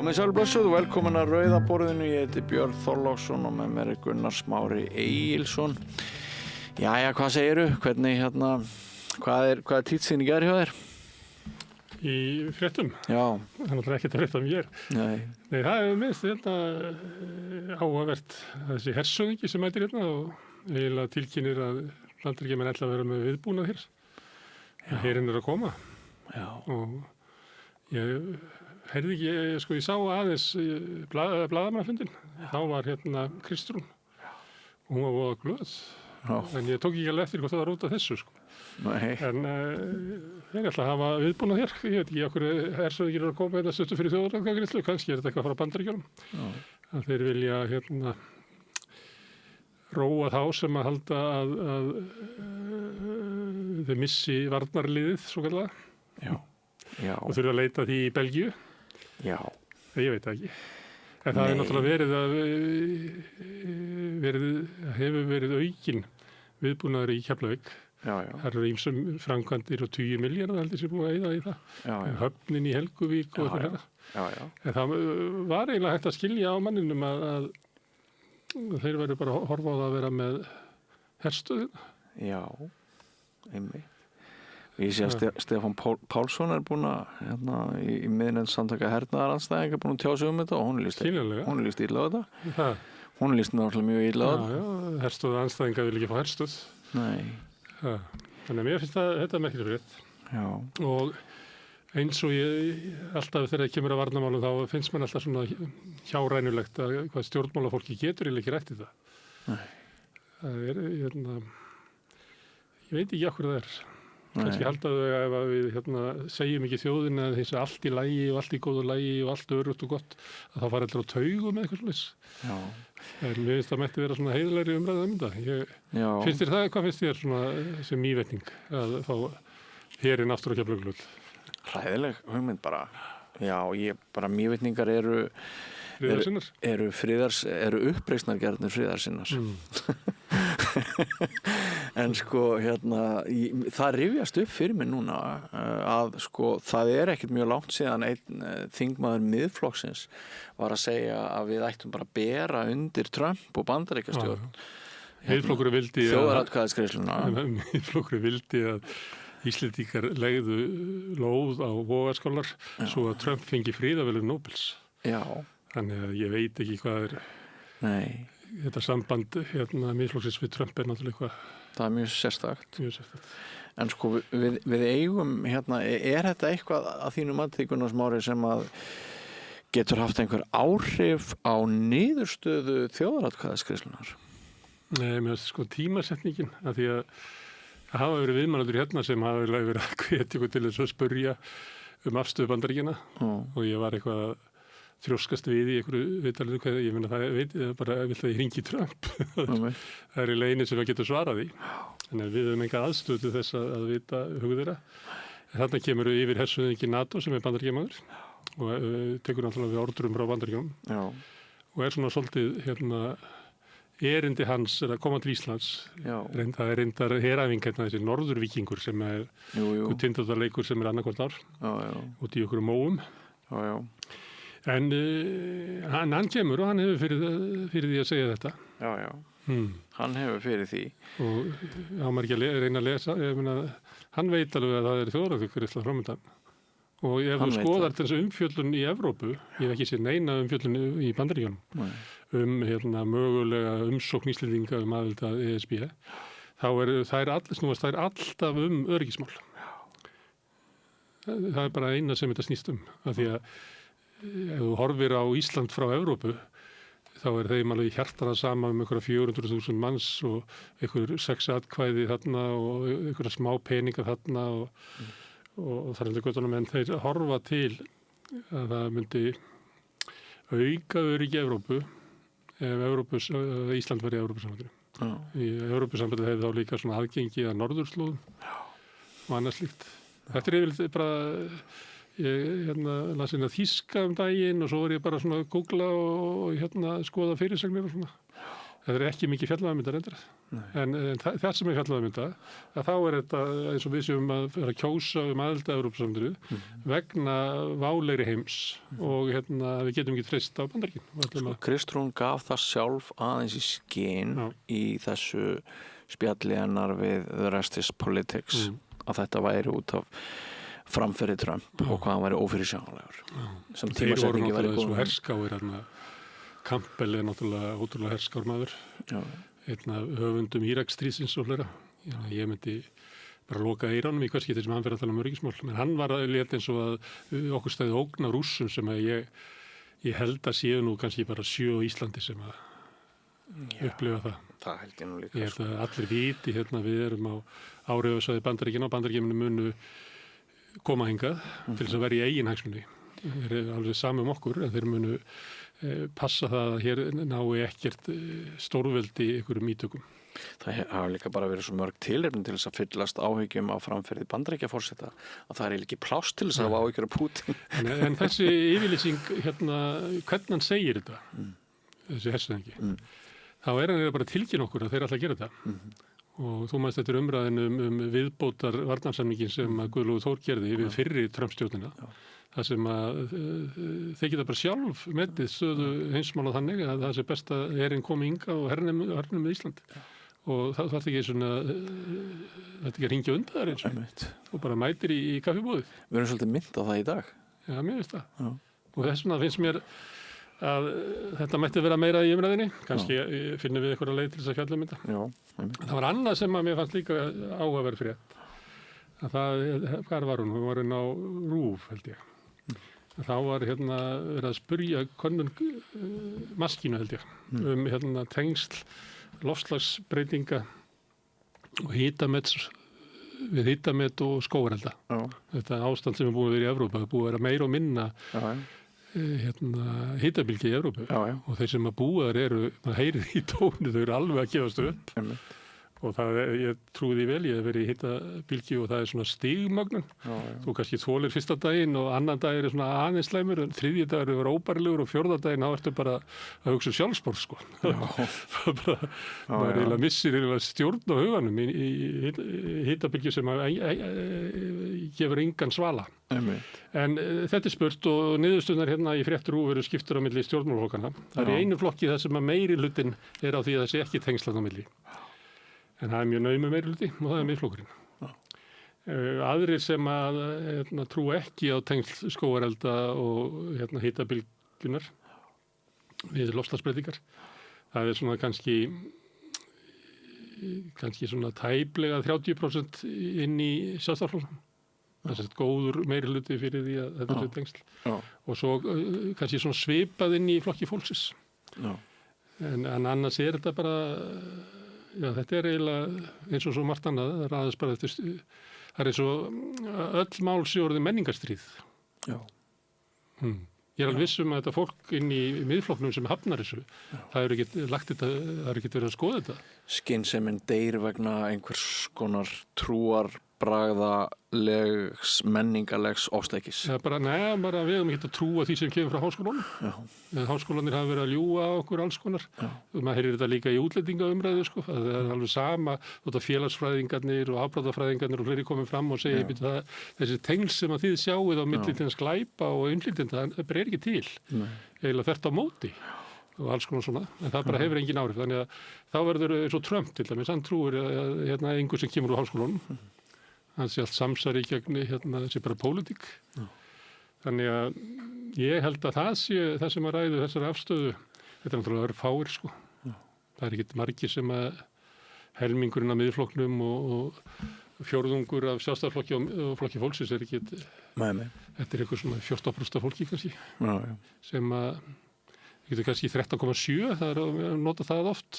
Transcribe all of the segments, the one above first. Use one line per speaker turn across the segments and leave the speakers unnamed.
Komið sæl blessuð og velkomin að Rauða borðinu. Ég heiti Björn Þorláksson og með mér er Gunnar Smári Egilsson. Jæja, hvað segiru? Hvernig hvað er títsinn í gær hjá þér?
Í fréttum?
Já.
Það er náttúrulega ekkert að frétta mér.
Nei,
það hefur minnst áhugavert þessi hersöðingi sem mætir hérna og eiginlega tilkynir að Bandaríkjamenn ætla að vera með viðbúnað hér. Herinn er að koma.
já,
Og ég heyrði ekki, ég sá aðeins blaðamannafundinn. Þá var hérna Kristrún og hún var voða glöð.
já,
En ég tók ekki alveg eftir hvort það var út af þessu,
nei,
En þeir ætla að hafa viðbúnað hér. Ég veit ekki okkur hersöðingir eru að koma hérna stuttu fyrir þjóðaratkvæðagreiðslu. Kannski er þetta eitthvað frá Bandaríkjunum.
já,
Að þeir vilja róa þá sem að halda að þeir missi varnarliðið, svo kallega,
já, já,
og þurfa að leita því í Belgíu.
já,
Ég veit það ekki. En það er náttúrulega hefur verið aukin viðbúnaður í Keflavík.
já, já,
Það eru ýmsum framkvæmdir og 20 milljarðar heldur sem búið að eyða í það.
já, já,
Höfnin í Helguvík og þetta.
já, já,
En það var eiginlega hægt að skilja á manninum að þeir verður bara að horfa á það að vera með herstöðina.
já, einmitt. Ég sé að Stefán Pálsson er búinn að í miðnefnd samtaka hernaðaranstæðinga búinn að tjá sig þetta og hún er
Skiljanlega.
líst illa á þetta.
Það,
Hún er líst náttúrulega mjög illa á
já,
þetta.
já, herstöðu anstæðinga vil ekki fá herstöð.
Nei,
Þannig að mér finnst þetta merkilega frétt.
já,
Og eins og ég alltaf þegar ég kemur að varnarmálum þá finnst mér alltaf svona hjárænulegt að hvað stjórnmálafólki getur ekki rætt í það.
Nei.
Það ég veit ekki okkur það er.
Nei.
Kannski haldaðu ef að við segjum ekki þjóðin að þessi allt í lagi og allt í góðu lagi og allt örugt og gott að þá fara allir á taugum með eitthvað slús.
já,
En mér finnst það mætti vera svona heiðlegri umræða um þetta.
já.
Finnst þér það, hvað finnst þér svona sem nývetning að fá herinn aftur á Keflavíkurflugvöll?
Hræðileg hugmynd bara. Já, mývitningar eru
Friðarsinnar?
eru uppreisnargjarnir friðarsinnar. En það rifjast upp fyrir mig núna að það er ekkert mjög langt síðan einn þingmaður miðflokksins var að segja að við ættum bara að bera undir Trump og Bandaríkjastjórn.
Miðflokkurinn vildi
Þjóðaratkvæðagreiðsluna.
Miðflokkurinn vildi að Íslendingar legðu lóð á vogarskálar svo að Trump fengi friðarverðlaun Nóbels.
Já.
Þannig að ég veit ekki hvað er
Nei.
Þetta samband miðflokksins við Trump er náttúrulega eitthvað.
Það er mjög sérstakt.
Mjög sérstakt.
En við eigum er þetta eitthvað að þínu mati Gunnar Smári sem að getur haft einhver áhrif á niðurstöðu þjóðaratkvæðagreiðslunnar?
Nei, mér finnst tímasetningin að því að það hafa verið viðmælendur sem hafa verið að hvetja ykkur til þess að spurja afstöðu Bandaríkjanna og ég var eitthvað að þrjóskast við í einhverju viðtalinu hvað ég meina það bara vill að ég hringi Trump. Það er í leiðinni sem að geta svarað í. Þannig að við höfum enga aðstöðu til þess að vita hug þeirra. Þarna kemur við yfir hersöðingi NATO sem er Bandaríkjamaður og tekur náttúrulega við orðurum frá Bandaríkjunum og er svona svolítið erindi hans er að koma til Íslands. Það er reyndar heræfing þessi norðurvíkingur sem er tindóttaleikur sem er annarkvort ár út í okkur móum. En hann kemur og hann hefur fyrir því að segja þetta.
Já, já. Hann hefur fyrir því.
Og hann var ekki að reyna að lesa. Ég meina, hann veit alveg að það er þjóðaratkvæðagreiðsla framöndan. Og ef þú skoðar þessu umfjöllun í Evrópu, ég hef ekki séð neina umfjöllun í Bandaríkjunum mögulega umsókn Íslendinga aðild að ESB, þá þær alltaf öryggismál. Það er bara eina sem þetta snýst af því að ef þú horfir á Ísland frá Evrópu þá er þeim alveg hjartana sama einhverja 400.000 manns og einhver 6 atkvæði þarna og einhverja smá peninga þarna og þar er göttunum en þeir horfa til að það myndi auka öryggi Evrópu ef Ísland var í Evrópusambandinu. Í Evrópusambandinu hefði þá líka svona aðgengi að norðurslóðum og annað slíkt. Þetta er yfirleitt bara ég las þýska daginn og svo var ég bara svona að googla og skoða fyrirsagnir og svona. Það ekki mikið fjallvæðmynda reyndar. En það sem fjallvæðmynda, að þá þetta eins og við séum að vera að kjósa aðild að Evrópusambandinu vegna válegri heims og við getum ekki treyst á Bandaríkin.
Kristrún gaf það sjálf aðeins í skyn í þessu spjalli hennar við The Rest is Politics að þetta væri út af framferði Trump og hvað hann væri ófyrirsjáanlegur. Sem tímasetningi væri góð.
Svo herskáir Campbell náttúrulega ótrúlega herskár maður. Einn af höfundum Íraksstríðsins og fleira. Ég myndi bara loka eyránum í hvers skipti sem hann fer að tala um öryggismál. Men hann var létt eins og að okkur stæði ógn af Rússum sem að ég held að séu nú kannski bara 7 á Íslandi sem að upplifa það.
Það held ég nú líka.
Ég held að allir viti við erum á áhrifasvæði Bandaríkjanna og Bandaríkjunum munu koma hingað til þess að vera í eigin hagsmuni. Þeir eru alveg sami okkur en þeir munu passa það að hér nái ekkert stórveldi einhverjum ítökum.
Það hafa líka bara verið svo mörg tilefni til þess að fyllast áhyggjum á framferði Bandaríkjaforseta að það ekki pláss til þess að hafa áhyggjur af Pútín.
En þessi yfirlýsing, hvernig hann segir þetta, þessi hersöðingi, þá hann bara tilkynna okkur að þeir alltaf gera þetta. Og þú mannst þetta umræðin viðbótar varnarsamningin sem að Guðlaugur Þór gerði við fyrri Trump-stjórnina. Það sem að þeir geta bara sjálf metið stöðu heimsmála þannig að það sé best að herinn komi hingað og hernum með Ísland. Og það þarf ekki þetta ekki að hringja undan þar eins og bara mætir í kaffibúðið.
Við erum svolítið mynd á það í dag.
Já, mér finnst það. Já. Og þess vegna finnst mér að þetta mætti vera meira í umræðinni. Kannski finnum við eitthvað leið til þess að fjalla um þetta. Já. Það var annað sem að mér fannst líka áhugaverð frétt. Hvar var hún? Hún var inn á RÚV, held ég. Þá var verið að spurja könnun maskínu held ég tengsl loftslagsbreytinga og við hitamet og skógarelda. Þetta ástand sem búið að vera í Evrópu búið að vera meira og minna hitabylgja í Evrópu og þeir sem að búa þar maður heyrir í tónu, þau eru alveg að gefast upp. Og ég trúi því vel, ég hef verið í hitabylgju og það svona stigmögnun. Þú kannski þolir fyrsta daginn og annan dag svona aðeins slæmur, en þriðji dagur er óbærilegur og fjórða daginn þá ertu bara að hugsa sjálfsmorð, sko. Maður eiginlega missir stjórn á huganum í hitabylgju sem gefur engan svala. En þetta spurt og niðurstöðnar í frétt RÚV eru skiptur á milli stjórnmálaflokkana. Það í einu flokki það sem að meiri hlutin á því að það sé ekki tengslan á milli. En það mjög naumur meirihluti og það Miðflokkurinn. Aðrir sem að trú ekki á tengsl skógarelda og hitabylgjunar við loftslagsbreytingar. Það svona kannski svona tæplega 30% inn í Sjálfstæðisflokknum. Það er góður meirihluti fyrir því að þetta sé tengsl. Og svo kannski svona svipað inn í flokki fólksins. En annars þetta bara já, þetta eiginlega eins og svo margt annað, það aðeins bara eftir, það eins og öll mál sé orðið menningarstríð. Já. Ég alveg viss að þetta fólk inn í miðflokknum sem hafnar þessu, það er ekki verið að skoða þetta.
Skynsemin deyr vegna einhvers konar trúarbragðalegs, menningarlegs ofstækis.
Já, bara við höfum ekki að trúa því sem kemur frá háskólanum. Háskólanir hafa verið að ljúga á okkur alls konar. Maður heyrir þetta líka í útlendingaumræðu, sko. Það er alveg sama, félagsfræðingarnir og afbrotafræðingarnir og fleiri komið fram og segja þessi tengsl sem að þið sjáið á milli til að glæpa og innflytjenda, það er ekki til. Eiginlega þvert á móti. Og alls konar svona, en það bara hefur engin áhrif. Þannig að þá verður eins og Trump til dæmis, hann trúir að einhver sem kemur úr háskólanum, hann sé allt samsari í gegni, þessi bara pólitík. Þannig að ég held að það sé það sem að ræðu þessari afstöðu, þetta náttúrulega fáir, sko. Það ekki margir sem að helmingurinn af miðflokknum og fjórðungur af Sjálfstæðisflokki og flokki fólksins ekki, þetta eitthvað svona 14% af fólki kannski, sem að það getur kannski 13,7, það er að nota það oft.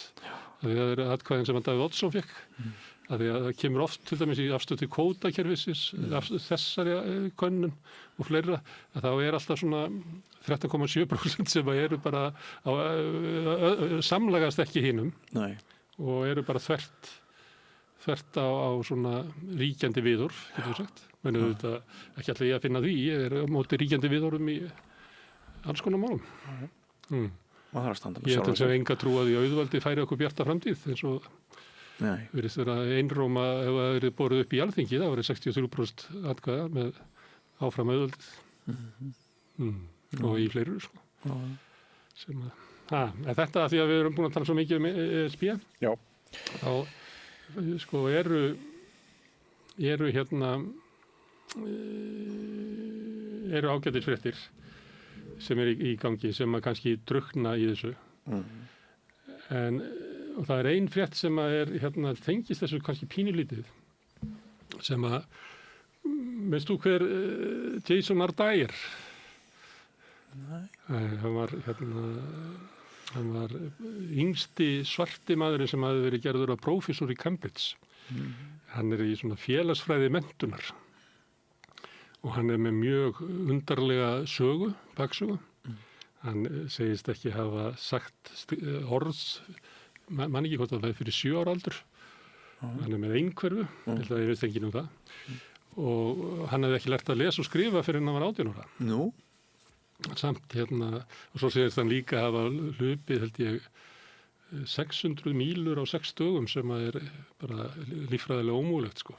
Það er atkvæðin sem að Davíð Oddsson fékk. Það kemur oft til dæmis í afstöð til kvótakerfisins, þessari könnun og fleira, að þá er alltaf svona 13,7% sem eru bara samlagast ekki hinum og eru bara þvert á svona ríkjandi viðhorf, getur við sagt. Men auðvitað ekki alltaf ég að finna því, ég á móti ríkjandi viðhorfum í alls konar málum.
þarf að standa með
Ég
sjálfa
held að enga trú að því auðvaldi færi okkur bjarta framtíð eins og virðist vera einróma ef það er borið upp í Alþingi, það var 63% atkvæða með áfram auðvaldið og í fleiru sko. Sem að þetta að því að við erum búin að tala svo mikið um ESB þá sko eru hérna eru ágætis fréttir sem í gangi sem að kannski drukkna í þessu og það er ein frétt sem að er hérna tengist þessu kannski pínulítið sem að veist þú hver Jason Ardai er? Nei. Hann var yngsti svarti maðurinn sem hafði verið gerður af prófessor í Cambridge. Hann er í svona félagsfræði menntunar og hann er með mjög undarlega sögu, baksögu. Hann segist ekki hafa sagt orð, man ekki hvort það er fyrir 7 ára aldur. Hann er með einhverfu, ég veist enginn um það. Og hann hefði ekki lært að lesa og skrifa fyrir hann var 18 ára.
Nú?
Samt hérna, og svo segist hann líka hafa hlupið, held ég, 600 mílur á 6 dögum sem að er bara líffræðilega ómúlegt, sko.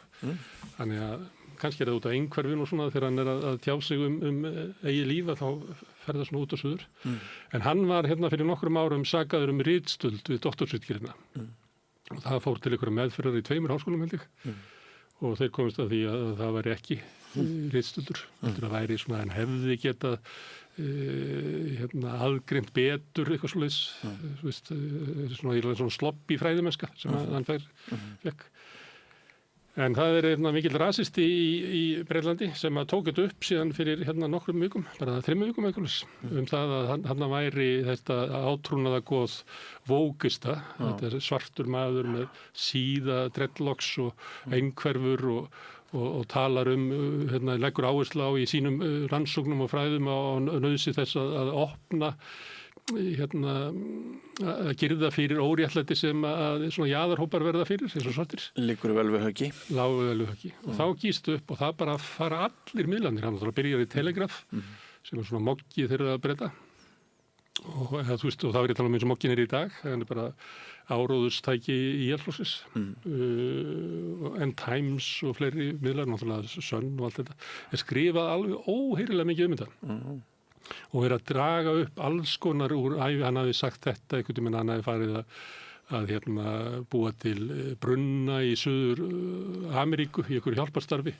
Þannig að kannski er það út af einhverfin og svona þegar hann er að tjá sig um eigið líf að þá fer það svona út á suður. En hann var hérna fyrir nokkrum árum sakaður um ritstuld við doktorsritgerðina. Og það fór til einhverja meðferðar í 2 háskólum, held ég. Og þeir komist að því að það væri ekki ritstuldur. Það væri svona, hann hefði getað aðgreint betur eitthvað svoleiðis, svona slopp í fræðimennska sem hann fekk. En það er mikill rasisti í Breitlandi sem að tók þetta upp síðan fyrir nokkrum vikum, bara 3 vikum eitthvað, það að hann væri þetta átrúnaða góð vókista, þetta er svartur maður með síða, dreadlocks og einhverfur og talar leggur áherslu á í sínum rannsóknum og fræðum á nauðsyn þess að opna að girða fyrir óréttlæti sem að svona jaðarhópar verða fyrir, eins og svartir.
Liggur vel við höggi.
Lágu vel við höggi. Og þá gýstu upp og það bara fara allir miðlarnir. Hann byrjar í Telegraph, sem er svona moggið þeirra að breyta. Og þá er ég að tala eins og moggin er í dag. Það er bara áróðustæki í Íhaldsflokksins. En Times og fleiri miðlar, náttúrulega Sun og allt þetta, er skrifað alveg óheyrilega mikið um þetta. Og er að draga upp alls konar úr ævi, hann hafi sagt þetta einhvern veginn, hann hafi farið að búa til brunna í Suður Ameríku í einhverju hjálparstarfi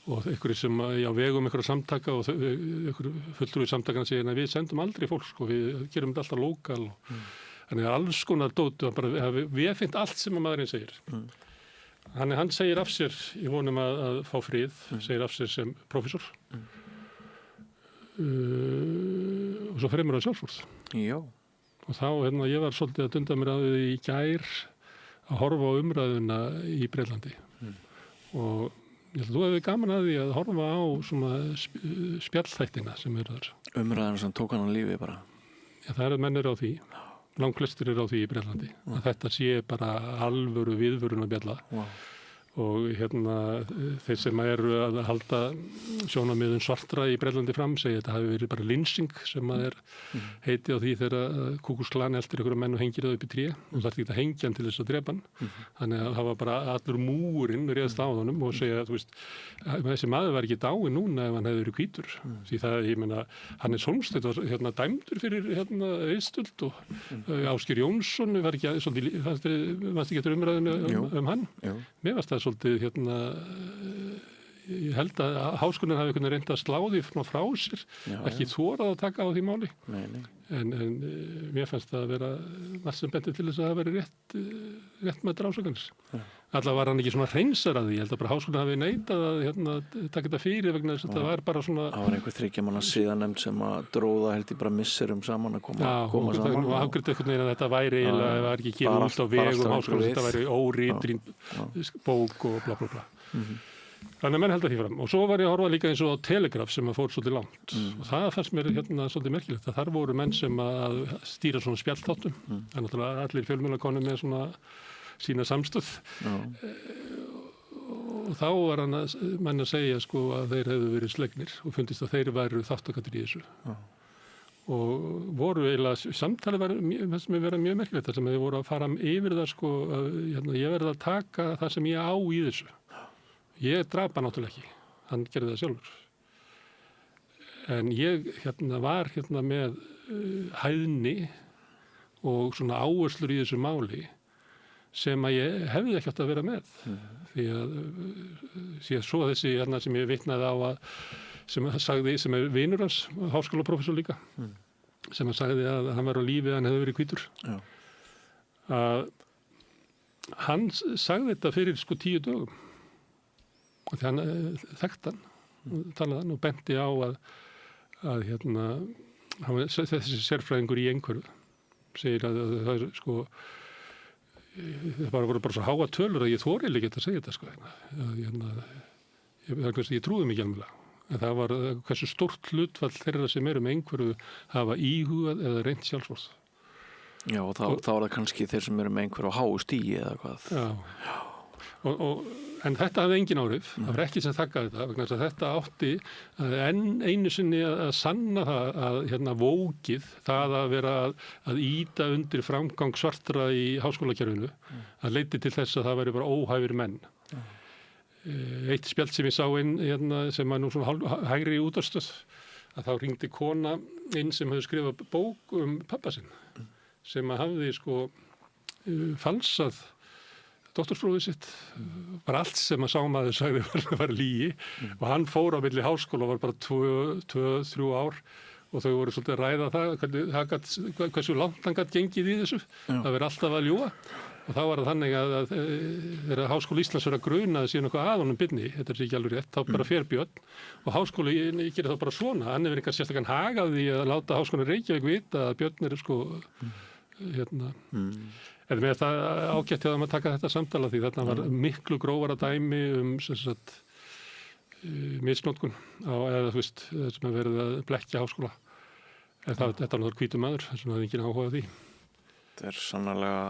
og einhverju sem á vegum einhverju samtaka og einhverju fulltrúi samtakana segir að við sendum aldrei fólk, sko, við gerum þetta alltaf lokal þannig að alls konar dótu, við finnst allt sem að maðurinn segir. Hann segir af sér, ég vonum að fá frið, segir af sér sem prófessor. Og svo fremur hann sjálfsvorð.
Já.
Og þá, ég var svolítið að dunda mér að því í gær að horfa á umræðuna í Breitlandi. Og ég held að þú hefði gaman að því að horfa á svona spjallþættina sem eru þar.
Umræðuna sem tók hann á lífi bara.
Já, það menn eru á því. Langflestir eru á því í Breitlandi. Að þetta sé bara alvöru viðvörun að bjalla. Og þeir sem eru að halda sjónarmiðum svartra í Breitlandi fram segja að þetta hafi verið bara lynsing sem að er heiti á því þegar Ku Klux Klan eltir einhverja menn og hengir það upp í tré og það er ekki að hengja hann til þess að drepa hann. Þannig að það var bara allur múrinn réðst á honum og segja að þessi maður var ekki dáinn núna ef hann hefði verið hvítur. Því það, ég meina, hann er Solmstedt og dæmdur fyrir ritstuld og Ásgeir Jónsson var ekki fannst ekki eftir umræðinu hann. Mér varst það svolítið, ég held að háskólinn hafi einhvern veginn reynt að slá því frá sér, ekki þorað að taka á því máli. En mér fannst það að vera margt sem benti til þess að það veri rétt með drásökunis. Allavega var hann ekki svona hreinsar að því, ég held að bara háskólinn hafi neitað að taka þetta fyrir vegna þess að það var bara svona...
Það var einhver 3 manna siðanefnd sem að dróða held ég bara misserum saman að koma saman.
Og afgriðt einhvern veginn að þetta væri eiginlega, það var ekki gefið út á vegum háskólinn, þetta væri óritrýnd bók og bla bla bla. Þannig að menn held að því fram. Og svo var ég að horfa líka eins og á Telegraph sem að fór svolítið langt. Og það fannst mér svolítið merkilegt að þar voru menn sem að stýra svona spjallþáttum. Það er náttúrulega allir fjölmiðlakonur með svona sína samstöð. Og þá var menn að segja sko að þeir hefðu verið slegnir og fundist að þeir væru þáttakendur í þessu. og voru eiginlega, samtali var sem vera mjög merkilegt, þar sem þið voru að fara yfir það sko, að ég verði að taka það sem ég á í þessu. Ég drapa náttúrulega ekki, hann gerði það sjálfur. En ég var með hæðni og svona áherslur í þessu máli sem að ég hefði ekki átt að vera með. Því að svo þessi sem ég vitnaði á að sem er vinur hans, háskólaprófessor líka, sem að sagði að hann var á lífi, hann hefði verið hvítur. Já. Að hann sagði þetta fyrir sko 10 dögum. Og því hann þekkti hann, talaði hann og benti á að þessi sérfræðingur í einhverju segir að það er sko það voru bara svo háa tölur að ég þorið ekki að segja þetta sko. Ég trúði mig ekki alveg. En það var hversu stórt hlutfall þeirra sem eru með einhverju hafa íhugað eða reynt sjálfsvorð.
Já, og þá er það kannski þeir sem eru með einhverju á háu stíi eða hvað.
Já. En þetta hafði engin áhrif. Það var ekki sem þakkaði þetta, vegna þess að þetta átti einu sinni að sanna það að vókið, það að vera að ýta undir framgang svartra í háskólakerfinu, að leiddi til þess að það væri bara óhæfir menn. Eitt spjald sem ég sá inn sem var nú svona hægri útvarpsstöð, að þá hringdi kona inn sem hefði skrifað bók pappa sinn, sem að hafði sko falsað doktorsprófið sitt, bara allt sem að sámaður sagði var lygi og hann fór á milli háskóla og var bara 2-3 ár og þau voru svolítið að ræða hversu langt hann gat gengið í þessu. Það verið alltaf að ljúga. Og þá var það þannig að þegar Háskóli Íslands verið að gruna að síðan eitthvað að honum byrni, þetta er ekki alveg rétt, þá bara fer Björn og Háskóli gerir þá bara svona, hann hefur eitthvað sérstakann hagaði að láta Háskóli Reykjavík vita að Björn sko en með það ágætt hjá þeim að taka þetta samtala því þarna var miklu grófara dæmi misnotkun eða þú veist, sem að verið að blekkja háskóla. En þetta var náttúrulega hvítur maður, sem hafði enginn áhuga á því.
Þetta er sannarlega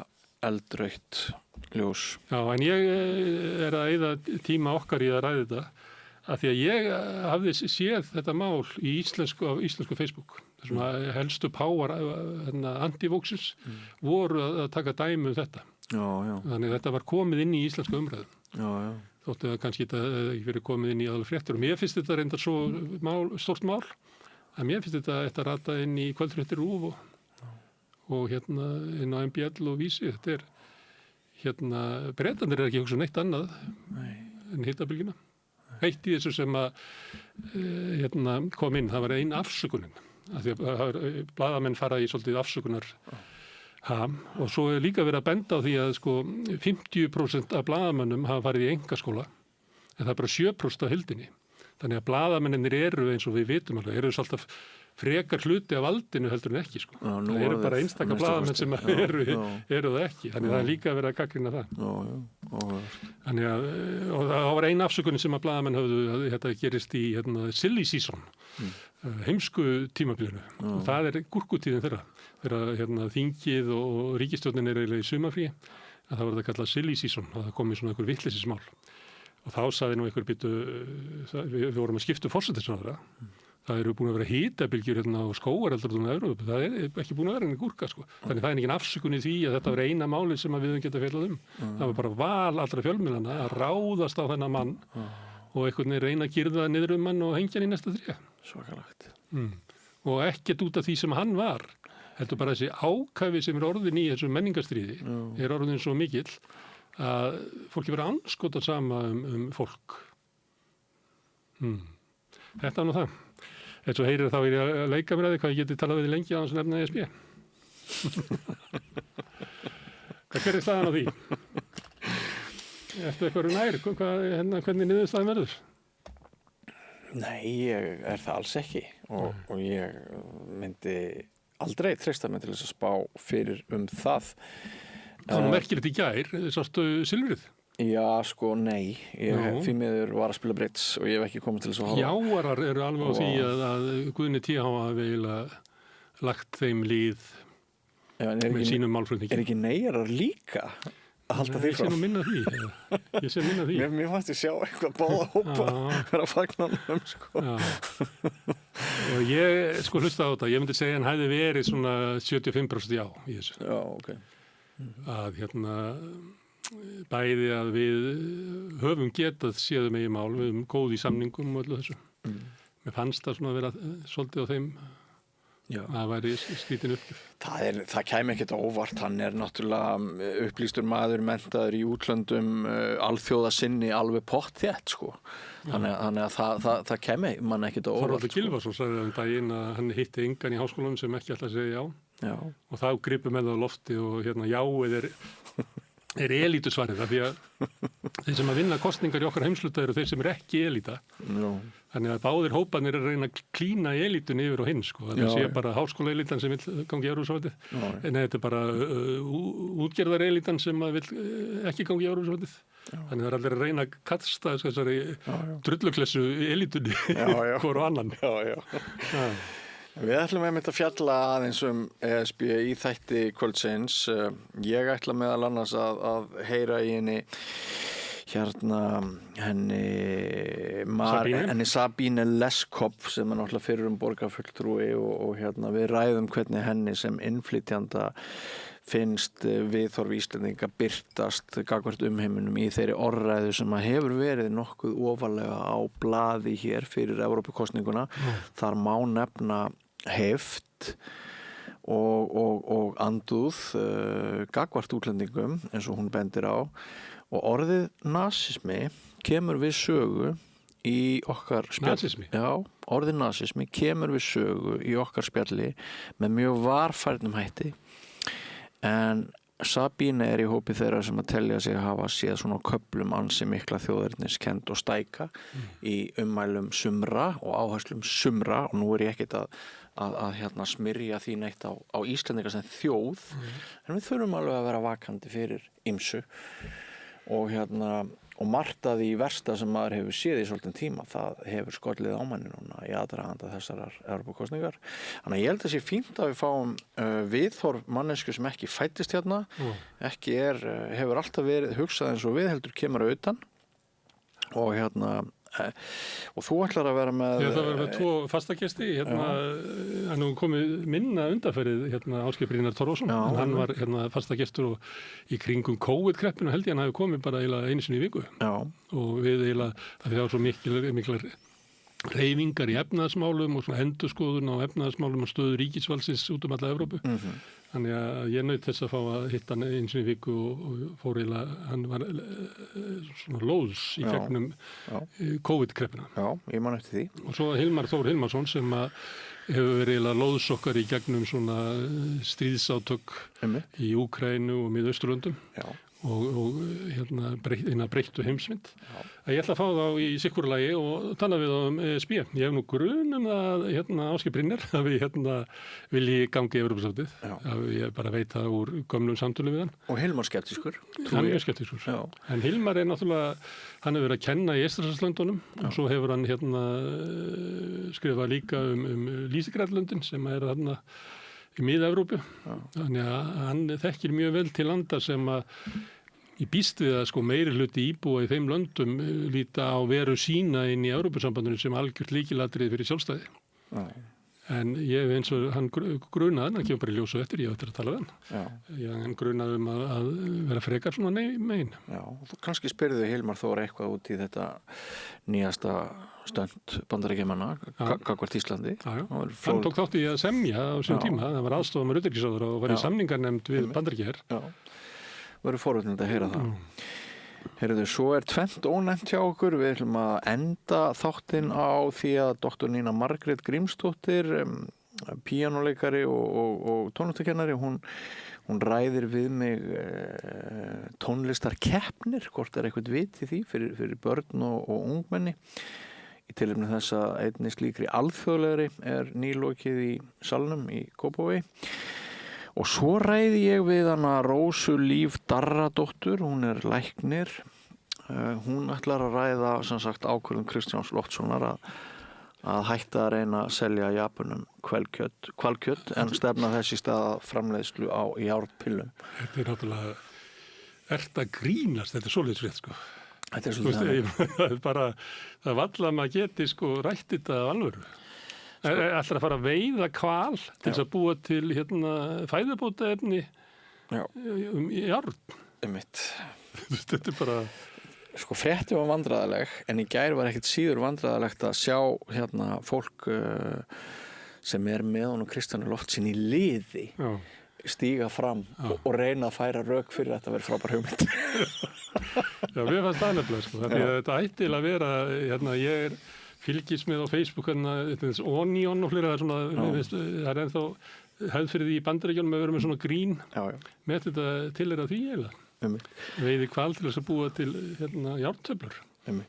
eldrautt ljós. Já,
en ég er að eyða tíma okkar í að ræða þetta, af því að ég hafði séð þetta mál í íslensku Facebook. Þessum að helstu páar antivóksins voru að taka dæmi þetta.
Já.
Þannig að þetta var komið inn í íslensku umræðu.
Já.
Þótti að kannski þetta ekki verið komið inn í aðal fréttur. Og mér finnst þetta reyndar svo stórt mál, að mér finnst þetta rata inn í kvöldfréttir RÚV og inn á MBL og Vísi. Þetta er, Bretarnir ekki hugsa neitt annað en hitabylgjuna. Eitt í þessu sem að kom inn, það var ein afsökunin. Af því að blaðamenn fara í svolítið afsökunar og svo er líka verið að benda á því að sko 50% af blaðamönnum hafa farið í einkaskóla en það er bara 7% af heildinni. Þannig að blaðamennir eru eins og við vitum alveg, eru alltaf frekar hluti af valdinu heldur en ekki sko.
Já,
það eru bara einstaka blaðamenn sem eru það ekki. Þannig að það er líka verið að gagnrýna það. Þannig að og það var ein afsökunin sem að blaðamenn höfðu að þetta gerist í silly season, heimsku tímabilinu. Og það er gúrkutíðin þeirra. Þegar þingið og ríkisstjórnin eru í sumarfríi, að það var þetta kallað silly season og það kom í svona einhver vitleysismál. Og þá sagði nú einhver við vorum að skipta forsætisráðherra. Það eru búin að vera hitabylgjur á skógareldrum í Evrópu. Það er ekki búin að vera enn gúrka sko. Þannig það er engin afsökun í því að þetta var eina máli sem við höfum getað fjallað Það var bara val allra fjölmiðlana að ráðast á þennan mann og einhvern veginn reyna að girða niður mann og hengja hann í næsta þrjá.
Svakalegt.
Og ekkert út af því sem hann var. Heldur bara þessi ákæfi sem er orðin í þessu menningarstríði er orðin svo mikill að fólki verið anskotað sama fólk. Þetta var nú það. Eins og heyrir þá er ég að leika mér að því hvað ég geti talað við lengi á hans nefna ESB. Hver er staðan á því? Eftir eitthvað nær, hvernig niðurstaðan verður?
Nei, ég er það alls ekki og ég myndi aldrei treysta mig til þess að spá fyrir það.
Það merkilegt í gær, sástu silfrið?
Já, sko, nei. Ég því miður var að spila bridge og ég hef ekki komið til þess að hafa.
Jáarar eru alveg á því að Guðni T. hafa eiginlega lagt þeim líð með sínum málflutningi.
Er ekki neyjarar líka? halda því
Ég sé
frá.
nú minna því. Ég sé minna því.
Mér fannst ég sjá eitthvað báða hópa vera að fagna honum, sko.
Já. Og ég sko hlusta á þetta. Ég myndi segja hann hefði verið svona 75% já í þessu.
Já, ok.
Að bæði að við höfum getað séðum eigi mál, við höfum góð í samningum og öllu þessu. Mér fannst það svona að vera svolítið á þeim.
Já.
Það væri skrítin uppgjöf.
Það kæmi ekkert á óvart, hann náttúrulega upplýstur maður, menntaður í útlöndum, alþjóða sinni alveg pottþétt, sko. Þannig að það kæmi mann ekkert á óvart.
Þorvaldur Gylfason sagði daginn að hann hitti engan í háskólanum sem ekki ætla að segja já.
Já.
Og þá gripu með það á lofti og jáið er elítusvarið, af því að þeir sem að vinna kosningar í okkar heimsluta eru þeir sem eru ekki elíta.
Já.
Þannig að báðir hópanir að reyna að klína elítunni yfir á hinn, sko. Þannig að sé bara háskólaelítan sem vil gangi í Evrópusambandið. En þetta er bara útgerðarelítan sem vil ekki gangi í Evrópusambandið. Þannig að það er allir að reyna að kasta þessari drulluklessu elítunni hvor og annan.
Já. Við ætlum einmitt að fjalla aðeins ESB í þætti kvöldsins. Ég ætla meðal annars að heyra í henni Sabine Leskopf sem náttúrulega fyrir borgarfulltrúi og við ræðum hvernig henni sem innflytjanda finnst viðhorf Íslendinga birtast gagnvart umheiminum í þeirri orðræðu sem að hefur verið nokkuð ofarlega á blaði hér fyrir Evrópukosninguna. Þar má nefna heft og andúð gagnvart útlendingum eins og hún bendir á, og orðið nasismi kemur við sögu í okkar spjalli.
Nasismi?
Já, orðið nasismi kemur við sögu í okkar spjalli með mjög varfærnum hætti, en Sabine í hópi þeirra sem að telja sig að hafa séð svona köflum ansi mikla þjóðerniskennd og stæka í ummælum sumra og áherslum sumra, og nú ég ekkert að smyrja því neitt á Íslendinga sem þjóð, en við þurfum alveg að vera vakandi fyrir ýmsu og margt að því versta sem maður hefur séð í svolítinn tíma, það hefur skollið á manni núna í aðdraganda þessarar Evrópukosningar. Þannig að ég held að sé fínt að við fáum viðhorf mannesku sem ekki fæddist ekki hefur alltaf verið hugsað eins og við heldur kemur að utan, og þú ætlar að vera með
það verður með 2 fastakesti hann nú komið minna undanferðið Ásgeir Brynjar Torfason, en hann var fastagestur og í kringum COVID-kreppinu held ég hann hafi komið bara eiginlega einu sinni í viku. Og við eiginlega, það var svo miklar hreyfingar í efnahagsmálum og svona endurskoðun á efnahagsmálum og stöðu ríkisvaldsins út alla Evrópu. Þannig að ég naut þess að fá að hitta hann eins og í viku og fór eiginlega, hann var svona lóðs í gegnum COVID-kreppina.
Já, ég man eftir því.
Og svo Hilmar Þór Hilmarsson sem hefur verið eiginlega lóðs okkar í gegnum svona stríðsátök í Úkraínu og Miðausturlöndum. Já. Og breyttu heimsmynd. Ég ætla að fá þá í sikkurlagi og tala við þá ESB. Ég hef nú grun að Ásgeir Brynjar að við vilji gangi í Evrópusambandið. Ég bara veit það úr gömlum samtölum við hann.
Og Hilmar skeptískur.
Hann er skeptískur. En Hilmar náttúrulega, hann hefur verið að kenna í Eystrasaltslöndunum og svo hefur hann skrifað líka Lýsigrænlöndin sem þarna í Mið-Evrópu. Þannig að hann þekkir mjög vel til landa sem ég býst við að meiri hluti íbúa í þeim löndum líta á veru sína inn í Evrópusambandinu sem algjört lykilatriði fyrir sjálfstæði. En ég hef eins og hann grunaði, hann kemur bara í ljósu eftir, ég eftir að tala við hann. Hann grunaði að vera frekar svona megin. Já,
og þú kannski spyrðu Hilmar Þór eitthvað út í þetta nýjasta stönd Bandaríkjamanna gagnvart Íslandi.
Hann tók þátt í að semja á sín tíma, það var aðstofamur utanríkisráðherra og var í samningarnefnd við Bandaríkjaher.
Verður forvitnilegt að heyra það. Heyrðu, svo tvennt ónefnt hjá okkur. Við ætlum að enda þáttinn á því að doktor Nína Margrét Grímsdóttir, píanóleikari og tónlistarkennari, hún ræðir við mig tónlistarkeppnir, hvort eitthvað vit í því fyrir börn og ungmenni. Í tilefni þess að einni slíkri alþjóðlegri nýlokið í salnum í Kópavogi. Og svo ræði ég við hana Rósu Líf Darradóttur, hún læknir. Hún ætlar að ræða sem sagt ákvörðun Kristjáns Loftssonar að hætta að reyna að selja Japunum hvalkjöt en stefna þess í stað framleiðslu á járnpillum.
Þetta náttúrulega ert að grínast, þetta svoleiðis frétt sko.
Þetta svolítið
það er bara, það valla að maður geti sko rætt þetta af alvöru. Ætlar að fara að veiða hval til þess að búa til fæðubótaefni járn. Þetta er bara...
Sko frétti var vandræðaleg, en í gær var ekkert síður vandræðalegt að sjá fólk sem með honum Kristjáni Loftssyni í liði stíga fram og reyna að færa rök fyrir þetta að vera frábær hugmynd.
Já, við fannst það nefnilega sko, því að þetta ætti að vera, ég fylgist með á Facebook, Onion og fleira, það er ennþá hefð fyrir því í Bandaríkjunum að vera með svona grín með þetta tilera því eiginlega. Veiði hval til þess að búa til járntöflur. En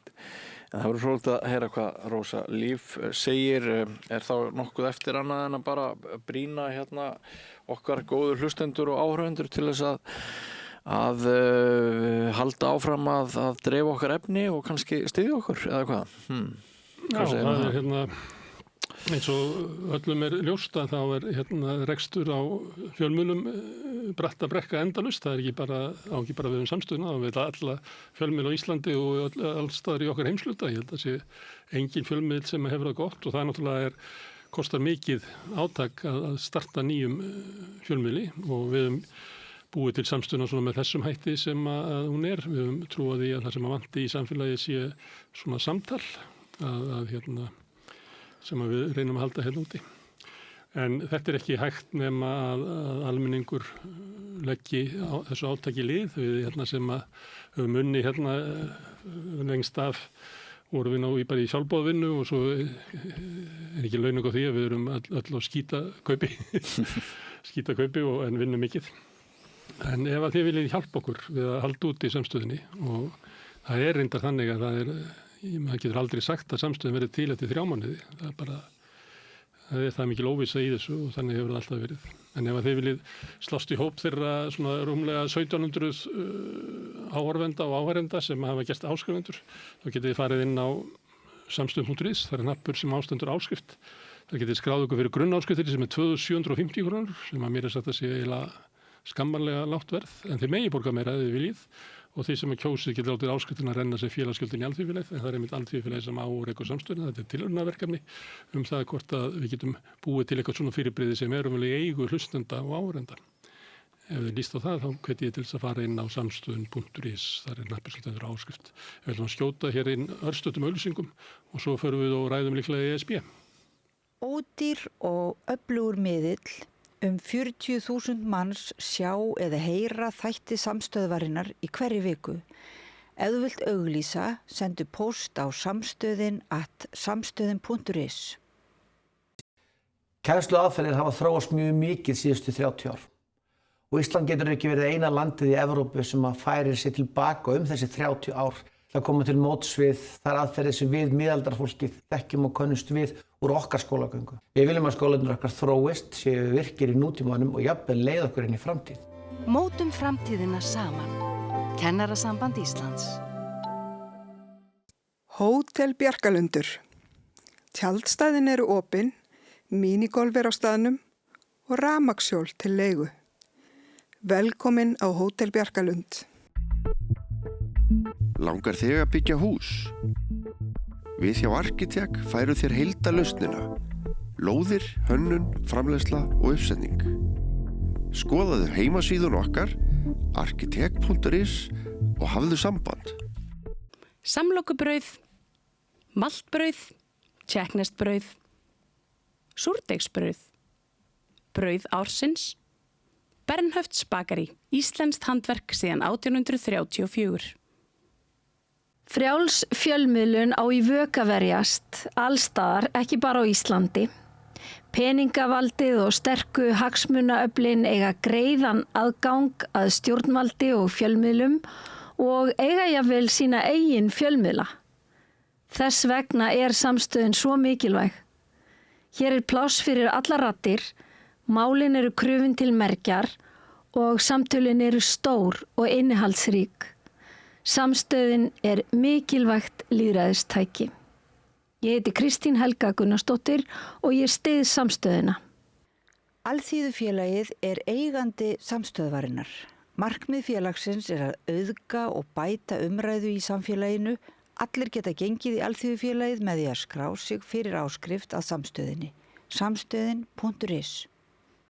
það verður svolítið að heyra hvað Rósa Líf segir. Er þá nokkuð eftir annað en að bara brýna okkar góðu hlustendur og áhörfundur til þess að halda áfram að dreifa okkar efni og kannski styðja okkur eða hvað? Já, það er eins og öllum er ljóst að þá er rekstur á fjölmiðlum bratta brekka endalaust. Það er ekki bara við samstöðuna, það við alla fjölmiðl á Íslandi og alls staðar í okkar heimsluta. Ég held að sé engin fjölmiðl sem hefur það gott og það náttúrulega kostar mikið átak að starta nýjum fjölmiðli og við höfum búið til samstöðuna svona með þessum hætti sem að hún er. Við höfum trúað því að það sem að vanti í samfélagi sé svona samtal sem að við reynum að halda úti. En þetta er ekki hægt nema að almenningur leggi þessu átaki lið. Við sem að höfum unni lengst af vorum við bara í sjálfboðavinnu og svo er ekki launung á því að við erum öll á skítakaupi en vinnum mikið. En ef að þið viljið hjálpa okkur við að halda út í samstöðinni og það er reyndar þannig að maður getur aldrei sagt að samstöðin verið til eftir 3 mánuði. Það er mikil óvissa í þessu og þannig hefur það alltaf verið. En ef að þið viljið slást í hóp þeirra svona rúmlega 1700 áhorfenda og áhærenda sem hafa gert áskrifendur, þá getið þið farið inn á samstöðum.is, það er hnappur sem ástendur áskrift. Það getið skráð ykkur fyrir grunnáskrift sem er 2750 krónur, sem að mér er sagt að sé eiginlega skammarlega lágt verð, en þið megi borga meira ef þið viljið. Og því sem kjósið getur látið áskriftina að renna sem félagsgjöldin í alþýðufélagið, en það er einmitt alþýðufélagið sem á rekur samstöðuna. Þetta er tilraunaverkefni það hvort að við getum búið til eitthvað svona fyrirbrigði sem er í eigu hlustenda og áhorfenda. Ef þið líst á það, þá hvet ég til þess að fara inn á samstöðun.is, þar er nafnbyrskiltendur áskrift. Við ætlum að skjóta hér inn örstutum auglýsingum og svo förum við og ræðum líklega ESB.
Ódýr og öflugur miðill. 40.000 manns sjá eða heyra þætti samstöðvarinnar í hverri viku. Ef þú vilt auglýsa, sendu post á samstöðin@samstöðin.is.
Kennsluaðferðir hafa þróast mjög mikið síðustu 30 ár. Og Ísland getur ekki verið eina landið í Evrópu sem að færir sig tilbaka þessi 30 ár. Það koma til móts við þær aðferðir sem við miðaldarfólkið þekkjum og könnumst við úr okkar skólagöngu. Við viljum að skólarnir okkar þróist, séu virkir í nútímanum og jafnvel leið okkur inn í framtíð.
Mótum framtíðina saman. Kennarasamband Íslands.
Hótel Bjarkalundur. Tjaldstæðin eru opin, mínigolf er á staðnum og rafmagnshjól til leigu. Velkomin á Hótel Bjarkalund.
Langar þig að byggja hús? Við hjá Arkitek færum þér heildarlausnina. Lóðir, hönnun, framleiðsla og uppsetning. Skoðaðu heimasíðun okkar, arkitek.is og hafðu samband.
Samlokubrauð, maltbrauð, tékkneskt-brauð, súrdeigsbrauð, brauð ársins, Bernhöfts bakari, íslenskt handverk síðan 1834.
Frjáls fjölmiðlun á í vök að verjast, allstaðar, ekki bara á Íslandi. Peningavaldið og sterku hagsmunaöflin eiga greiðan aðgang að stjórnvaldi og fjölmiðlum og eiga jafnvel sína eigin fjölmiðla. Þess vegna er samstöðin svo mikilvæg. Hér er pláss fyrir allar raddir, málin eru krufin til mergjar og samtölin eru stór og innihaldsrík. Samstöðin er mikilvægt lýðræðistæki. Ég heiti Kristín Helga Gunnarsdóttir og ég styð samstöðina.
Alþýðufélagið er eigandi samstöðvarinnar. Markmið félagsins er að auðga og bæta umræðu í samfélaginu. Allir geta gengið í Alþýðufélagið með því að skrá sig fyrir áskrift að samstöðinni. samstöðin.is